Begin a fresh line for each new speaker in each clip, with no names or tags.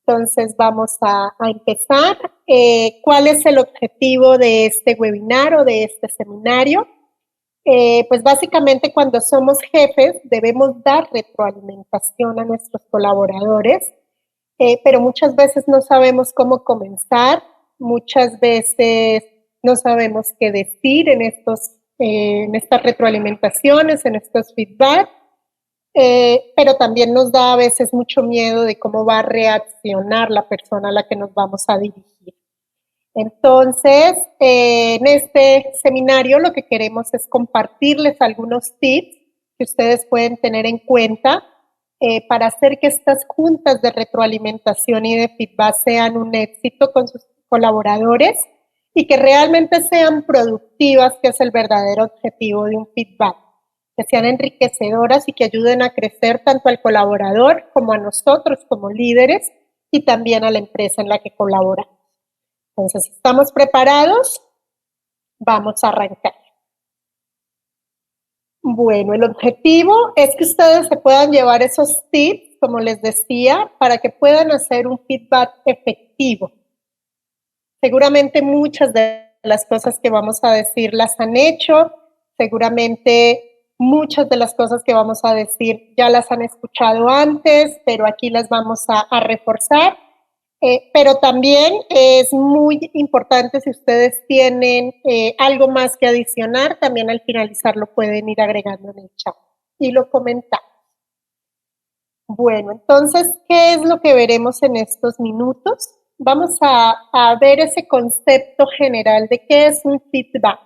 Entonces vamos a empezar. ¿Cuál es el objetivo de este webinar o de este seminario? Pues básicamente cuando somos jefes debemos dar retroalimentación a nuestros colaboradores, pero muchas veces no sabemos cómo comenzar, muchas veces no sabemos qué decir en estas retroalimentaciones, en estos feedback. Pero también nos da a veces mucho miedo de cómo va a reaccionar la persona a la que nos vamos a dirigir. Entonces, en este seminario lo que queremos es compartirles algunos tips que ustedes pueden tener en cuenta para hacer que estas juntas de retroalimentación y de feedback sean un éxito con sus colaboradores y que realmente sean productivas, que es el verdadero objetivo de un feedback, que sean enriquecedoras y que ayuden a crecer tanto al colaborador como a nosotros como líderes y también a la empresa en la que colaboramos. Entonces, ¿estamos preparados? Vamos a arrancar. Bueno, el objetivo es que ustedes se puedan llevar esos tips, como les decía, para que puedan hacer un feedback efectivo. Seguramente muchas de las cosas que vamos a decir las han hecho, seguramente muchas de las cosas que vamos a decir ya las han escuchado antes, pero aquí las vamos a reforzar. Pero también es muy importante si ustedes tienen algo más que adicionar, también al finalizar lo pueden ir agregando en el chat y lo comentamos. Bueno, entonces, ¿qué es lo que veremos en estos minutos? Vamos a ver ese concepto general de qué es un feedback,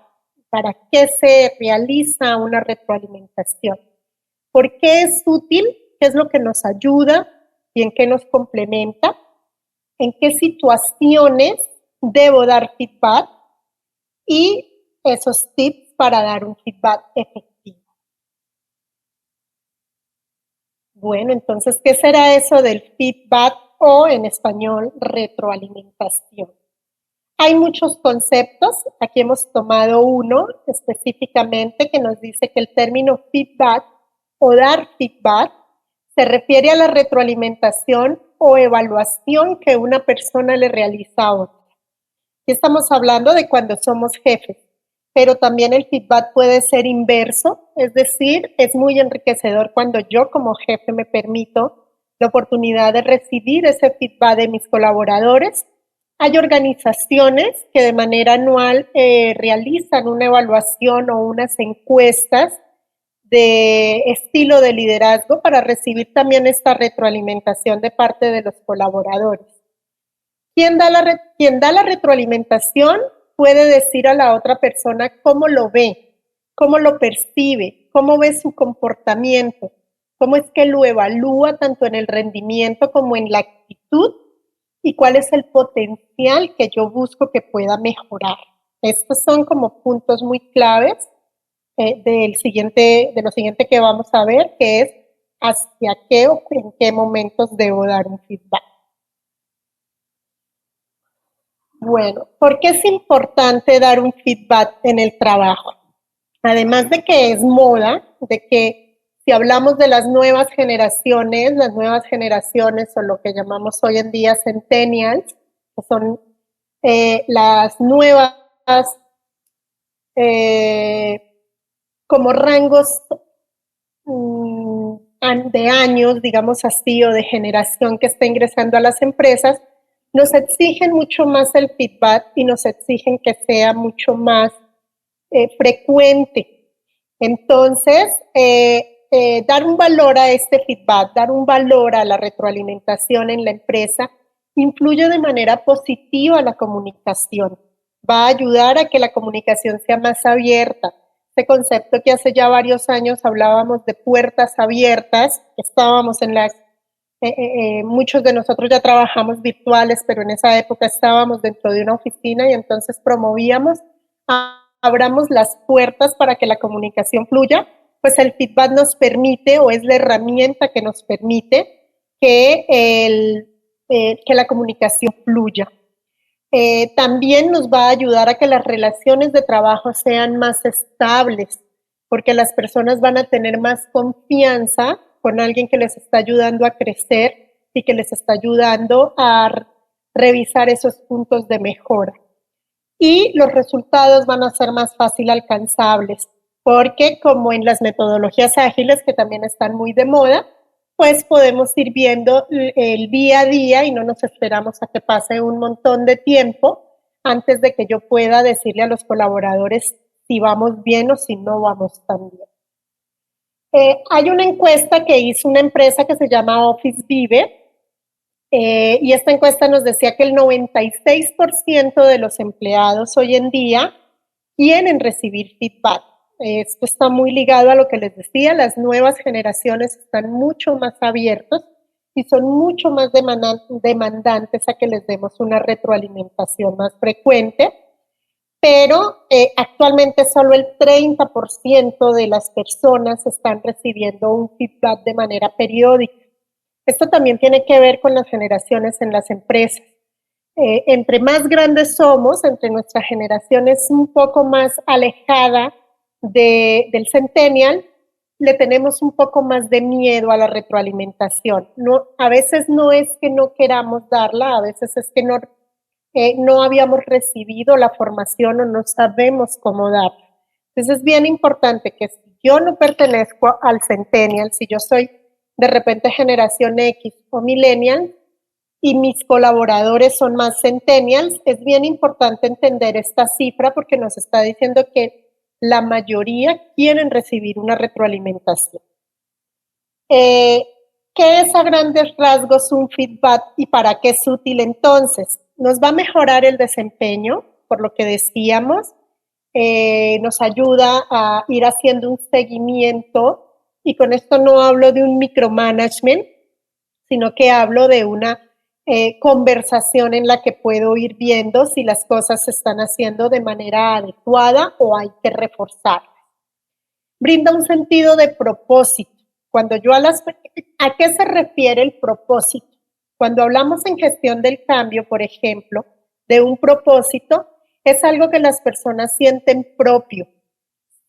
para qué se realiza una retroalimentación, por qué es útil, qué es lo que nos ayuda y en qué nos complementa, en qué situaciones debo dar feedback y esos tips para dar un feedback efectivo. Bueno, entonces, ¿qué será eso del feedback o en español retroalimentación? Hay muchos conceptos, aquí hemos tomado uno específicamente que nos dice que el término feedback o dar feedback se refiere a la retroalimentación o evaluación que una persona le realiza a otra. Aquí estamos hablando de cuando somos jefes, pero también el feedback puede ser inverso, es decir, es muy enriquecedor cuando yo como jefe me permito la oportunidad de recibir ese feedback de mis colaboradores. Hay organizaciones que de manera anual realizan una evaluación o unas encuestas de estilo de liderazgo para recibir también esta retroalimentación de parte de los colaboradores. Quien da la retroalimentación puede decir a la otra persona cómo lo ve, cómo lo percibe, cómo ve su comportamiento, cómo es que lo evalúa tanto en el rendimiento como en la actitud y cuál es el potencial que yo busco que pueda mejorar. Estos son como puntos muy claves de lo siguiente que vamos a ver, que es hacia qué o en qué momentos debo dar un feedback. Bueno, ¿por qué es importante dar un feedback en el trabajo? Además de que es moda, de que si hablamos de las nuevas generaciones o lo que llamamos hoy en día centennials, que son las nuevas como rangos de años, digamos así, o de generación que está ingresando a las empresas, nos exigen mucho más el feedback y nos exigen que sea mucho más frecuente. Entonces, dar un valor a este feedback, dar un valor a la retroalimentación en la empresa, influye de manera positiva la comunicación. Va a ayudar a que la comunicación sea más abierta. Este concepto que hace ya varios años hablábamos de puertas abiertas, estábamos en las muchos de nosotros ya trabajamos virtuales, pero en esa época estábamos dentro de una oficina y entonces promovíamos abramos las puertas para que la comunicación fluya, pues el feedback nos permite o es la herramienta que nos permite que la comunicación fluya. También nos va a ayudar a que las relaciones de trabajo sean más estables, porque las personas van a tener más confianza con alguien que les está ayudando a crecer y que les está ayudando a revisar esos puntos de mejora. Y los resultados van a ser más fácil alcanzables, porque como en las metodologías ágiles, que también están muy de moda, pues podemos ir viendo el día a día y no nos esperamos a que pase un montón de tiempo antes de que yo pueda decirle a los colaboradores si vamos bien o si no vamos tan bien. Hay una encuesta que hizo una empresa que se llama Office Vive, y esta encuesta nos decía que el 96% de los empleados hoy en día quieren recibir feedback. Esto está muy ligado a lo que les decía, las nuevas generaciones están mucho más abiertos y son mucho más demandantes a que les demos una retroalimentación más frecuente, pero actualmente solo el 30% de las personas están recibiendo un feedback de manera periódica. Esto también tiene que ver con las generaciones en las empresas. Entre más grandes somos, entre nuestra generación es un poco más alejada del centennial, le tenemos un poco más de miedo a la retroalimentación. No, a veces no es que no queramos darla, a veces es que no habíamos recibido la formación o no sabemos cómo darla. Entonces es bien importante que si yo no pertenezco al centennial, si yo soy de repente generación X o millennial y mis colaboradores son más centennials, es bien importante entender esta cifra porque nos está diciendo que la mayoría quieren recibir una retroalimentación. ¿Qué es a grandes rasgos un feedback y para qué es útil entonces? Nos va a mejorar el desempeño, por lo que decíamos, nos ayuda a ir haciendo un seguimiento, y con esto no hablo de un micromanagement, sino que hablo de una conversación en la que puedo ir viendo si las cosas se están haciendo de manera adecuada o hay que reforzarlas. Brinda un sentido de propósito. ¿A qué se refiere el propósito? Cuando hablamos en gestión del cambio, por ejemplo, de un propósito, es algo que las personas sienten propio.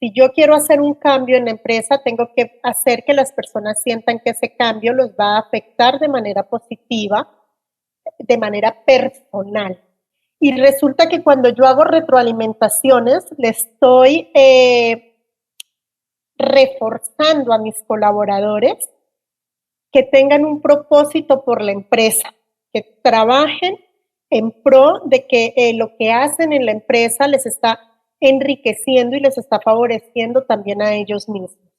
Si yo quiero hacer un cambio en la empresa, tengo que hacer que las personas sientan que ese cambio los va a afectar de manera positiva, de manera personal. Y resulta que cuando yo hago retroalimentaciones, le estoy reforzando a mis colaboradores que tengan un propósito por la empresa, que trabajen en pro de que lo que hacen en la empresa les está enriqueciendo y les está favoreciendo también a ellos mismos.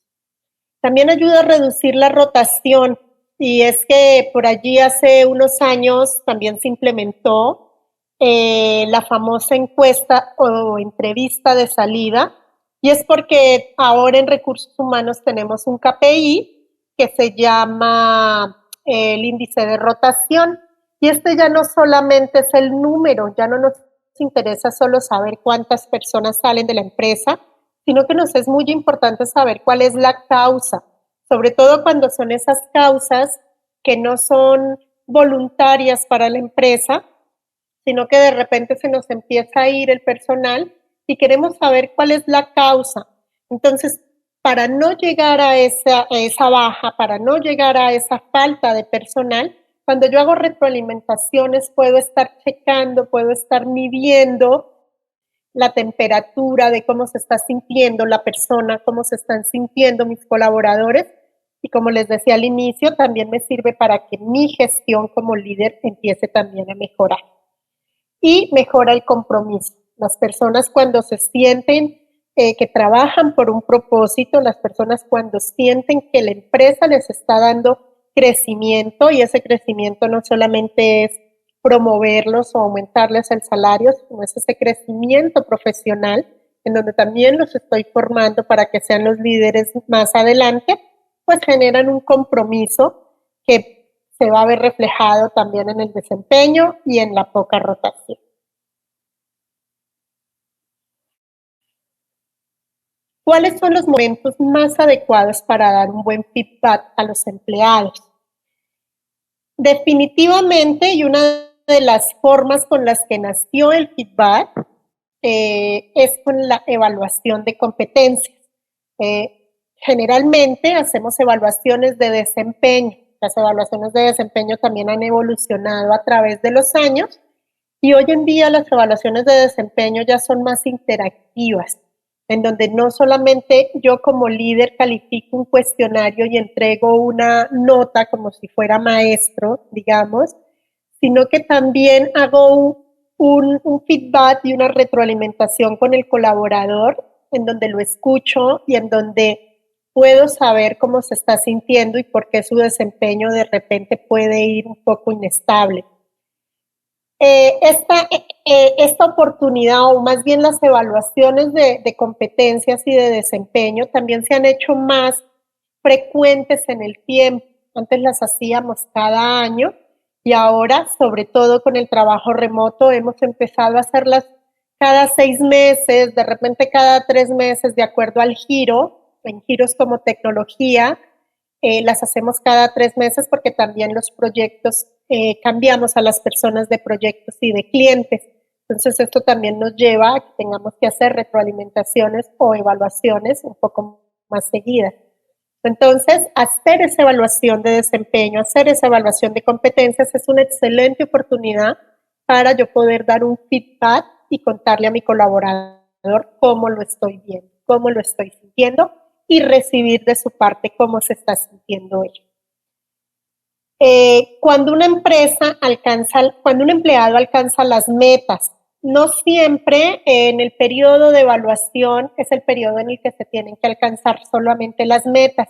También ayuda a reducir la rotación, y es que por allí hace unos años también se implementó la famosa encuesta o entrevista de salida, y es porque ahora en recursos humanos tenemos un KPI que se llama el índice de rotación, y este ya no solamente es el número, ya no nos interesa solo saber cuántas personas salen de la empresa, sino que nos es muy importante saber cuál es la causa, sobre todo cuando son esas causas que no son voluntarias para la empresa, sino que de repente se nos empieza a ir el personal y queremos saber cuál es la causa. Entonces, para no llegar a esa baja, para no llegar a esa falta de personal, cuando yo hago retroalimentaciones puedo estar checando, puedo estar midiendo la temperatura de cómo se está sintiendo la persona, cómo se están sintiendo mis colaboradores, y como les decía al inicio, también me sirve para que mi gestión como líder empiece también a mejorar. Y mejora el compromiso. Las personas cuando se sienten que trabajan por un propósito, las personas cuando sienten que la empresa les está dando crecimiento, y ese crecimiento no solamente es promoverlos o aumentarles el salario, sino es ese crecimiento profesional en donde también los estoy formando para que sean los líderes más adelante, pues generan un compromiso que se va a ver reflejado también en el desempeño y en la poca rotación. ¿Cuáles son los momentos más adecuados para dar un buen feedback a los empleados? Definitivamente, y una de las formas con las que nació el feedback es con la evaluación de competencias. Generalmente hacemos evaluaciones de desempeño, Las evaluaciones de desempeño también han evolucionado a través de los años y hoy en día las evaluaciones de desempeño ya son más interactivas, en donde no solamente yo como líder califico un cuestionario y entrego una nota como si fuera maestro, digamos, sino que también hago un feedback y una retroalimentación con el colaborador, en donde lo escucho y en donde puedo saber cómo se está sintiendo y por qué su desempeño de repente puede ir un poco inestable. Esta oportunidad, o más bien las evaluaciones de competencias y de desempeño, también se han hecho más frecuentes en el tiempo. Antes las hacíamos cada año y ahora, sobre todo con el trabajo remoto, hemos empezado a hacerlas cada 6 meses, de repente cada 3 meses, de acuerdo al giro, en giros como tecnología, las hacemos cada 3 meses porque también los proyectos cambiamos a las personas de proyectos y de clientes. Entonces esto también nos lleva a que tengamos que hacer retroalimentaciones o evaluaciones un poco más seguidas. Entonces, hacer esa evaluación de desempeño, hacer esa evaluación de competencias es una excelente oportunidad para yo poder dar un feedback y contarle a mi colaborador cómo lo estoy viendo, cómo lo estoy sintiendo y recibir de su parte cómo se está sintiendo ello. Cuando una empresa cuando un empleado alcanza las metas, no siempre en el periodo de evaluación es el periodo en el que se tienen que alcanzar solamente las metas.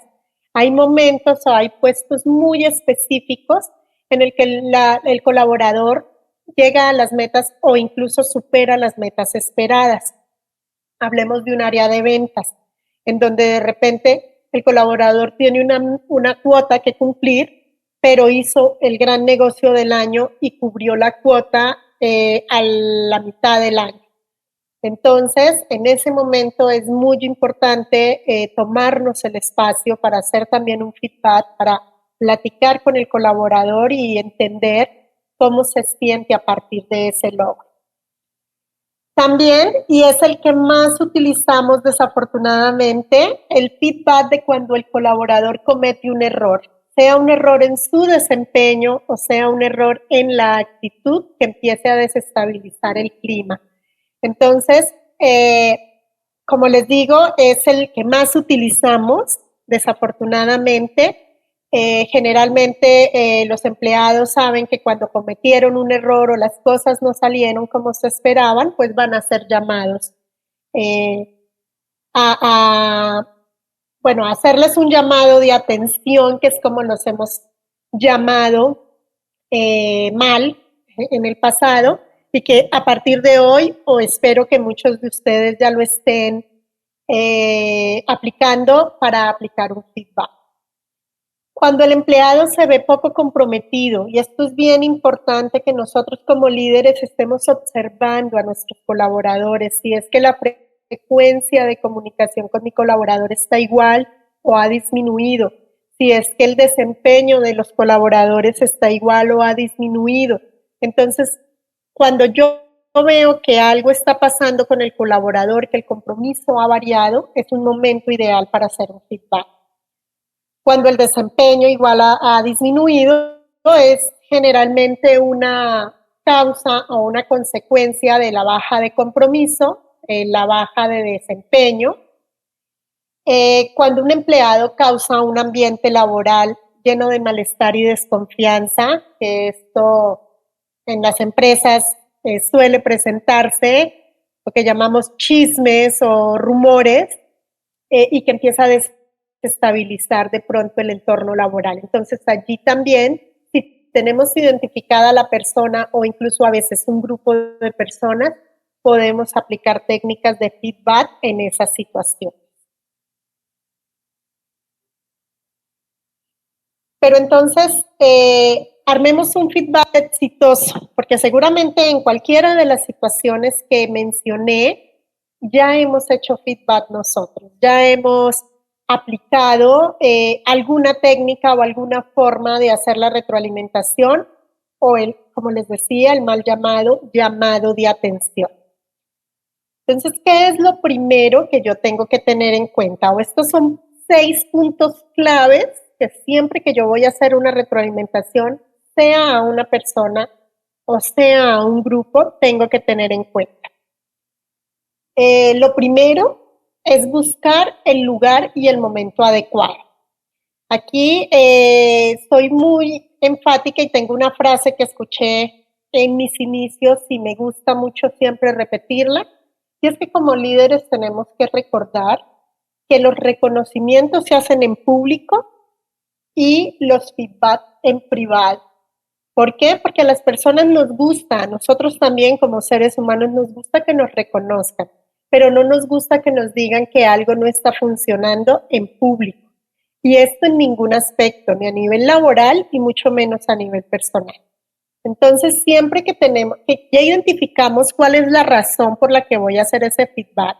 Hay momentos o hay puestos muy específicos en el que el colaborador llega a las metas o incluso supera las metas esperadas. Hablemos de un área de ventas, en donde de repente el colaborador tiene una cuota que cumplir, pero hizo el gran negocio del año y cubrió la cuota a la mitad del año. Entonces, en ese momento es muy importante tomarnos el espacio para hacer también un feedback, para platicar con el colaborador y entender cómo se siente a partir de ese logro. También, y es el que más utilizamos desafortunadamente, el feedback de cuando el colaborador comete un error, sea un error en su desempeño o sea un error en la actitud que empiece a desestabilizar el clima. Entonces, como les digo, es el que más utilizamos desafortunadamente. Generalmente los empleados saben que cuando cometieron un error o las cosas no salieron como se esperaban, pues van a ser llamados eh, a, bueno, a hacerles un llamado de atención, que es como nos hemos llamado mal en el pasado, y que a partir de hoy, o espero que muchos de ustedes ya lo estén aplicando para aplicar un feedback. Cuando el empleado se ve poco comprometido, y esto es bien importante que nosotros como líderes estemos observando a nuestros colaboradores, si es que la frecuencia de comunicación con mi colaborador está igual o ha disminuido, si es que el desempeño de los colaboradores está igual o ha disminuido. Entonces, cuando yo veo que algo está pasando con el colaborador, que el compromiso ha variado, es un momento ideal para hacer un feedback. Cuando el desempeño igual ha disminuido, es generalmente una causa o una consecuencia de la baja de compromiso, la baja de desempeño. Cuando un empleado causa un ambiente laboral lleno de malestar y desconfianza, que esto en las empresas suele presentarse, lo que llamamos chismes o rumores, y que empieza a desestabilizar de pronto el entorno laboral. Entonces allí también, si tenemos identificada a la persona o incluso a veces un grupo de personas, podemos aplicar técnicas de feedback en esa situación. Pero entonces, armemos un feedback exitoso, porque seguramente en cualquiera de las situaciones que mencioné, ya hemos hecho feedback nosotros, ya hemos aplicado alguna técnica o alguna forma de hacer la retroalimentación o como les decía, el mal llamado de atención. Entonces, ¿qué es lo primero que yo tengo que tener en cuenta? O estos son 6 puntos claves que siempre que yo voy a hacer una retroalimentación, sea a una persona o sea a un grupo, tengo que tener en cuenta. Lo primero es buscar el lugar y el momento adecuado. Aquí soy muy enfática y tengo una frase que escuché en mis inicios y me gusta mucho siempre repetirla, y es que como líderes tenemos que recordar que los reconocimientos se hacen en público y los feedback en privado. ¿Por qué? Porque a las personas nos gusta, a nosotros también como seres humanos nos gusta que nos reconozcan, pero no nos gusta que nos digan que algo no está funcionando en público. Y esto en ningún aspecto, ni a nivel laboral y mucho menos a nivel personal. Entonces, siempre que ya identificamos cuál es la razón por la que voy a hacer ese feedback,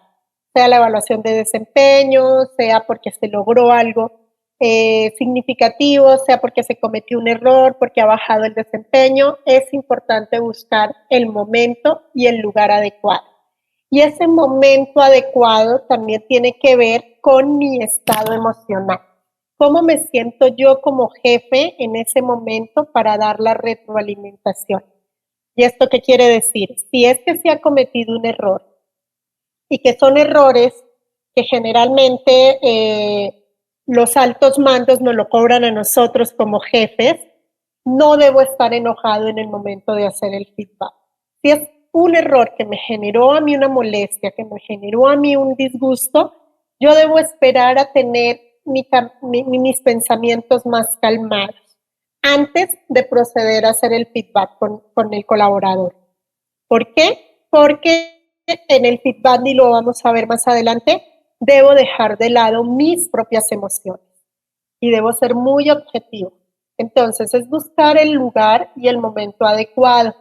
sea la evaluación de desempeño, sea porque se logró algo significativo, sea porque se cometió un error, porque ha bajado el desempeño, es importante buscar el momento y el lugar adecuado. Y ese momento adecuado también tiene que ver con mi estado emocional. ¿Cómo me siento yo como jefe en ese momento para dar la retroalimentación? ¿Y esto qué quiere decir? Si es que se ha cometido un error y que son errores que generalmente los altos mandos nos lo cobran a nosotros como jefes, no debo estar enojado en el momento de hacer el feedback. Si es un error que me generó a mí una molestia, que me generó a mí un disgusto, yo debo esperar a tener mis pensamientos más calmados antes de proceder a hacer el feedback con el colaborador. ¿Por qué? Porque en el feedback, y lo vamos a ver más adelante, debo dejar de lado mis propias emociones y debo ser muy objetivo. Entonces, es buscar el lugar y el momento adecuado.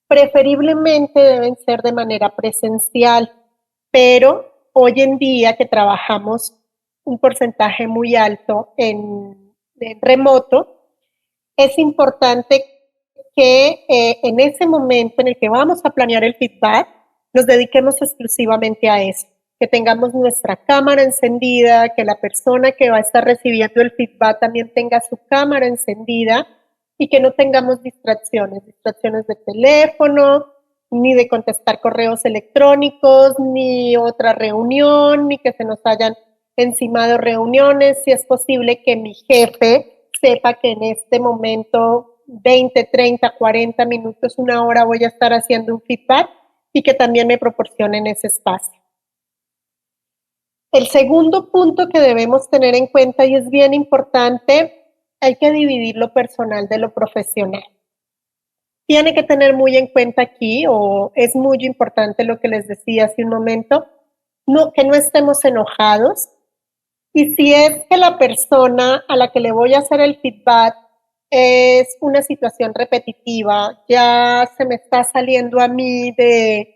Preferiblemente deben ser de manera presencial, pero hoy en día que trabajamos un porcentaje muy alto en remoto, es importante que en ese momento en el que vamos a planear el feedback, nos dediquemos exclusivamente a eso, que tengamos nuestra cámara encendida, que la persona que va a estar recibiendo el feedback también tenga su cámara encendida y que no tengamos distracciones de teléfono, ni de contestar correos electrónicos, ni otra reunión, ni que se nos hayan encimado reuniones. Si es posible que mi jefe sepa que en este momento 20, 30, 40 minutos, una hora voy a estar haciendo un feedback y que también me proporcionen ese espacio. El segundo punto que debemos tener en cuenta, y es bien importante, hay que dividir lo personal de lo profesional. Tiene que tener muy en cuenta aquí, o es muy importante lo que les decía hace un momento, que no estemos enojados. Y si es que la persona a la que le voy a hacer el feedback es una situación repetitiva, ya se me está saliendo a mí de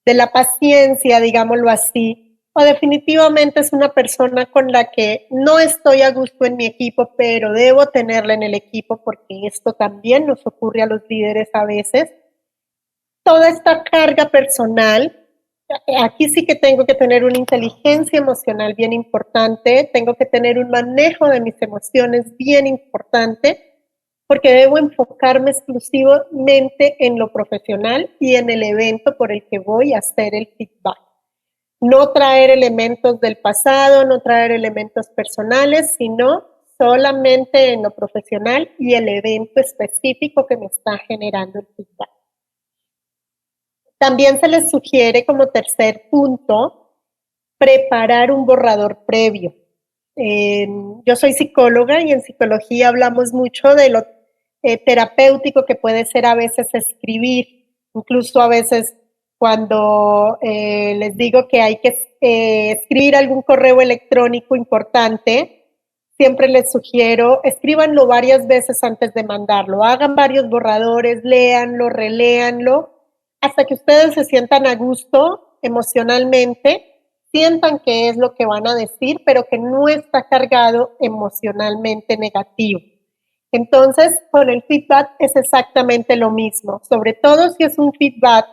la paciencia, digámoslo así, o definitivamente es una persona con la que no estoy a gusto en mi equipo, pero debo tenerla en el equipo porque esto también nos ocurre a los líderes a veces. Toda esta carga personal, aquí sí que tengo que tener una inteligencia emocional bien importante, tengo que tener un manejo de mis emociones bien importante, porque debo enfocarme exclusivamente en lo profesional y en el evento por el que voy a hacer el feedback. No traer elementos del pasado, no traer elementos personales, sino solamente en lo profesional y el evento específico que me está generando el feedback. También se les sugiere como tercer punto preparar un borrador previo. Yo soy psicóloga y en psicología hablamos mucho de lo terapéutico que puede ser a veces escribir, incluso a veces cuando les digo que hay que escribir algún correo electrónico importante, siempre les sugiero, escríbanlo varias veces antes de mandarlo, hagan varios borradores, léanlo, reléanlo, hasta que ustedes se sientan a gusto emocionalmente, sientan que es lo que van a decir, pero que no está cargado emocionalmente negativo. Entonces, con el feedback es exactamente lo mismo, sobre todo si es un feedback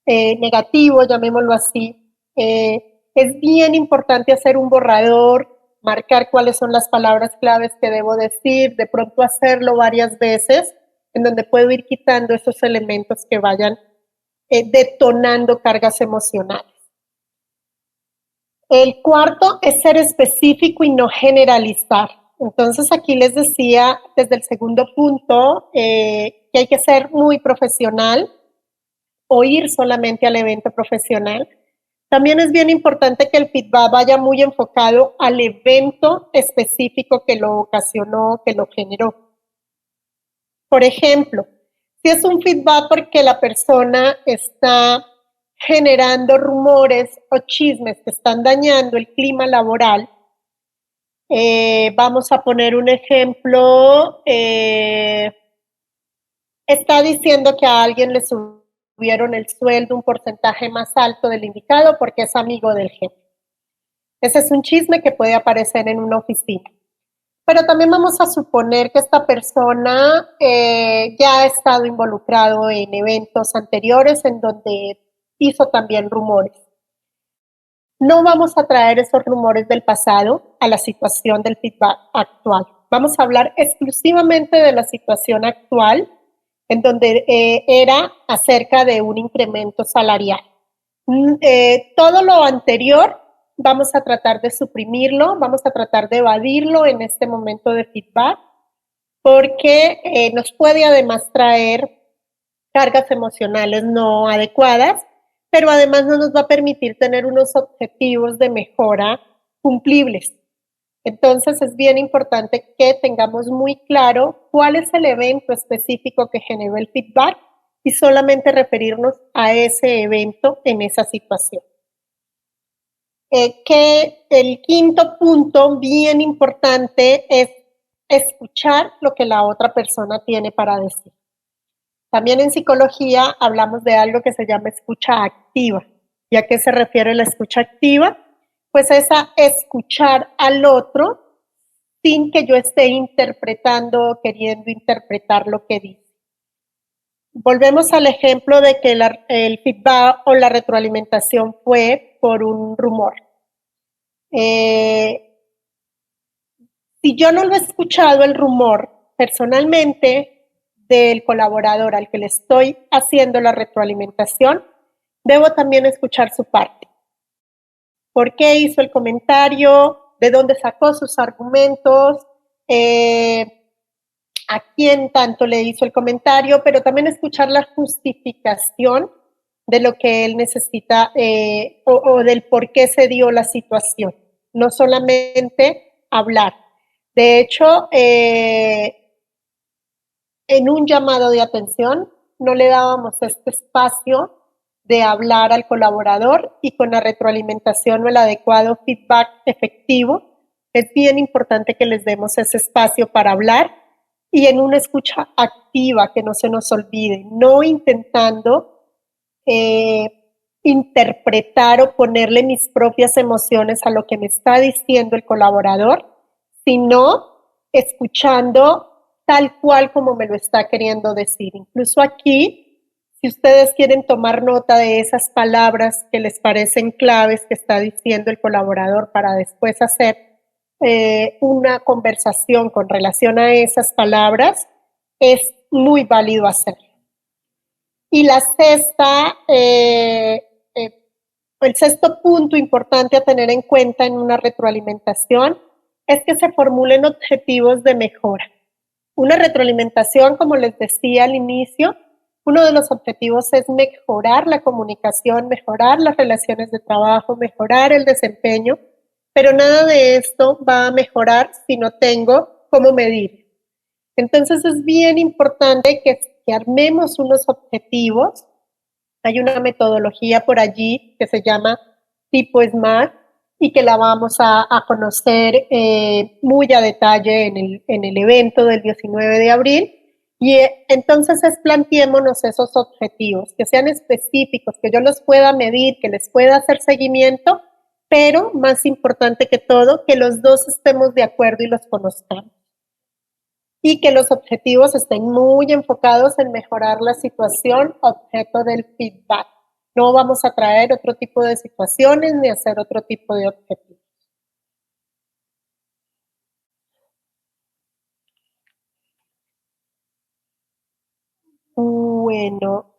negativo, llamémoslo así. Es bien importante hacer un borrador, marcar cuáles son las palabras claves que debo decir, de pronto hacerlo varias veces, en donde puedo ir quitando esos elementos que vayan detonando cargas emocionales. El cuarto es ser específico y no generalizar. Entonces aquí les decía desde el segundo punto que hay que ser muy profesional o ir solamente al evento profesional. También es bien importante que el feedback vaya muy enfocado al evento específico que lo ocasionó, que lo generó. Por ejemplo, si es un feedback porque la persona está generando rumores o chismes que están dañando el clima laboral, vamos a poner un ejemplo, está diciendo que a alguien le subieron el sueldo un porcentaje más alto del indicado porque es amigo del jefe. Ese es un chisme que puede aparecer en una oficina. Pero también vamos a suponer que esta persona ya ha estado involucrado en eventos anteriores en donde hizo también rumores. No vamos a traer esos rumores del pasado a la situación del feedback actual. Vamos a hablar exclusivamente de la situación actual, en donde era acerca de un incremento salarial. Todo lo anterior vamos a tratar de suprimirlo, vamos a tratar de evadirlo en este momento de feedback, porque nos puede además traer cargas emocionales no adecuadas, pero además no nos va a permitir tener unos objetivos de mejora cumplibles. Entonces es bien importante que tengamos muy claro cuál es el evento específico que generó el feedback y solamente referirnos a ese evento en esa situación. Que el quinto punto bien importante es escuchar lo que la otra persona tiene para decir. También en psicología hablamos de algo que se llama escucha activa. ¿Y a qué se refiere la escucha activa? Pues es a escuchar al otro sin que yo esté interpretando o queriendo interpretar lo que dice. Volvemos al ejemplo de que el feedback o la retroalimentación fue por un rumor. Si yo no lo he escuchado el rumor personalmente del colaborador al que le estoy haciendo la retroalimentación, debo también escuchar su parte. ¿Por qué hizo el comentario? ¿De dónde sacó sus argumentos? ¿A quién tanto le hizo el comentario? Pero también escuchar la justificación de lo que él necesita o del por qué se dio la situación. No solamente hablar. De hecho, en un llamado de atención no le dábamos este espacio de hablar al colaborador y con la retroalimentación o el adecuado feedback efectivo, es bien importante que les demos ese espacio para hablar y en una escucha activa, que no se nos olvide, no intentando interpretar o ponerle mis propias emociones a lo que me está diciendo el colaborador, sino escuchando tal cual como me lo está queriendo decir. Incluso aquí, si ustedes quieren tomar nota de esas palabras que les parecen claves que está diciendo el colaborador para después hacer una conversación con relación a esas palabras, es muy válido hacerlo. Y la sexta, el sexto punto importante a tener en cuenta en una retroalimentación es que se formulen objetivos de mejora. Una retroalimentación, como les decía al inicio, uno de los objetivos es mejorar la comunicación, mejorar las relaciones de trabajo, mejorar el desempeño, pero nada de esto va a mejorar si no tengo cómo medir. Entonces es bien importante que armemos unos objetivos. Hay una metodología por allí que se llama tipo SMART y que la vamos a conocer muy a detalle en el evento del 19 de abril. Y entonces planteémonos esos objetivos, que sean específicos, que yo los pueda medir, que les pueda hacer seguimiento, pero más importante que todo, que los dos estemos de acuerdo y los conozcamos. Y que los objetivos estén muy enfocados en mejorar la situación objeto del feedback. No vamos a traer otro tipo de situaciones ni hacer otro tipo de objetivos. Bueno,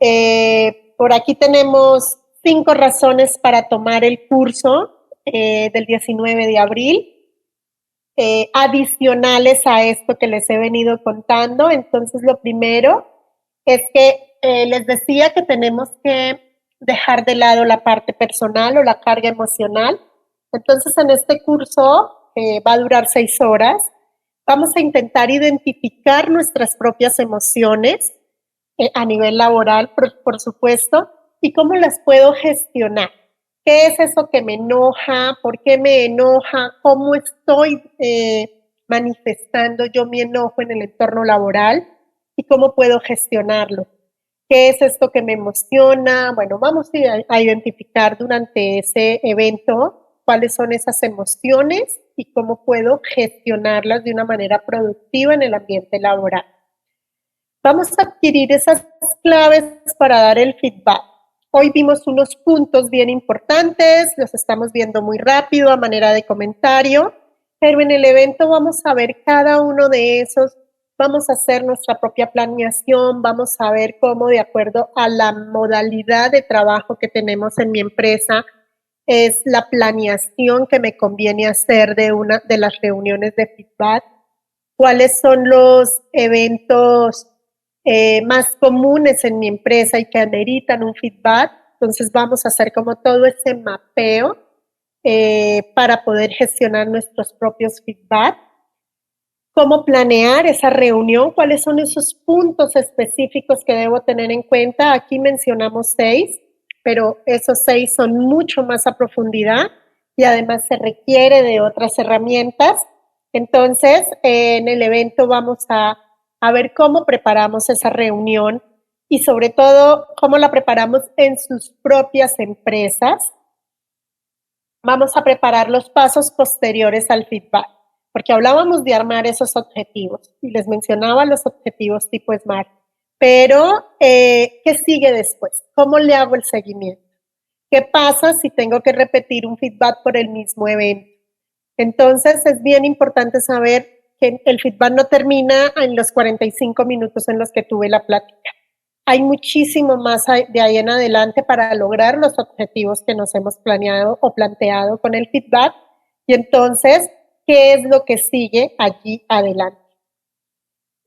por aquí tenemos 5 razones para tomar el curso del 19 de abril. Adicionales a esto que les he venido contando. Entonces, lo primero es que les decía que tenemos que dejar de lado la parte personal o la carga emocional. Entonces, en este curso, va a durar 6 horas, vamos a intentar identificar nuestras propias emociones a nivel laboral, por supuesto, y cómo las puedo gestionar. ¿Qué es eso que me enoja? ¿Por qué me enoja? ¿Cómo estoy manifestando yo mi enojo en el entorno laboral? ¿Y cómo puedo gestionarlo? ¿Qué es esto que me emociona? Bueno, vamos a identificar durante ese evento cuáles son esas emociones y cómo puedo gestionarlas de una manera productiva en el ambiente laboral. Vamos a adquirir esas claves para dar el feedback. Hoy vimos unos puntos bien importantes, los estamos viendo muy rápido a manera de comentario, pero en el evento vamos a ver cada uno de esos, vamos a hacer nuestra propia planeación, vamos a ver cómo de acuerdo a la modalidad de trabajo que tenemos en mi empresa, es la planeación que me conviene hacer de una de las reuniones de feedback, cuáles son los eventos más comunes en mi empresa y que ameritan un feedback. Entonces vamos a hacer como todo ese mapeo para poder gestionar nuestros propios feedback. Cómo planear esa reunión, cuáles son esos puntos específicos que debo tener en cuenta. Aquí mencionamos 6, pero esos 6 son mucho más a profundidad y además se requiere de otras herramientas. Entonces, en el evento vamos a ver cómo preparamos esa reunión y sobre todo cómo la preparamos en sus propias empresas. Vamos a preparar los pasos posteriores al feedback, porque hablábamos de armar esos objetivos y les mencionaba los objetivos tipo SMART, pero ¿qué sigue después? ¿Cómo le hago el seguimiento? ¿Qué pasa si tengo que repetir un feedback por el mismo evento? Entonces es bien importante saber que el feedback no termina en los 45 minutos en los que tuve la plática. Hay muchísimo más de ahí en adelante para lograr los objetivos que nos hemos planeado o planteado con el feedback. Y entonces, ¿qué es lo que sigue allí adelante?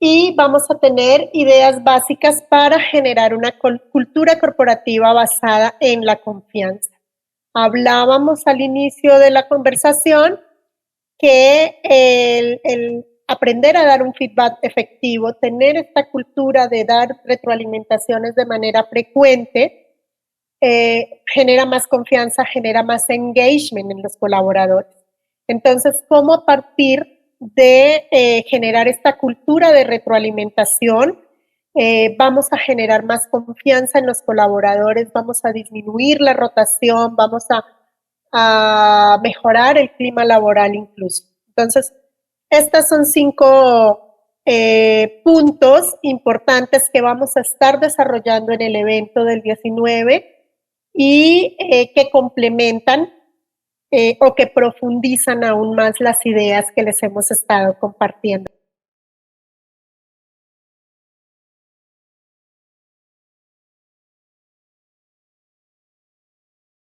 Y vamos a tener ideas básicas para generar una cultura corporativa basada en la confianza. Hablábamos al inicio de la conversación que el aprender a dar un feedback efectivo, tener esta cultura de dar retroalimentaciones de manera frecuente, genera más confianza, genera más engagement en los colaboradores. Entonces, ¿cómo a partir de generar esta cultura de retroalimentación vamos a generar más confianza en los colaboradores, vamos a disminuir la rotación, vamos a mejorar el clima laboral incluso? Entonces, estas son 5 puntos importantes que vamos a estar desarrollando en el evento del 19 y que complementan o que profundizan aún más las ideas que les hemos estado compartiendo.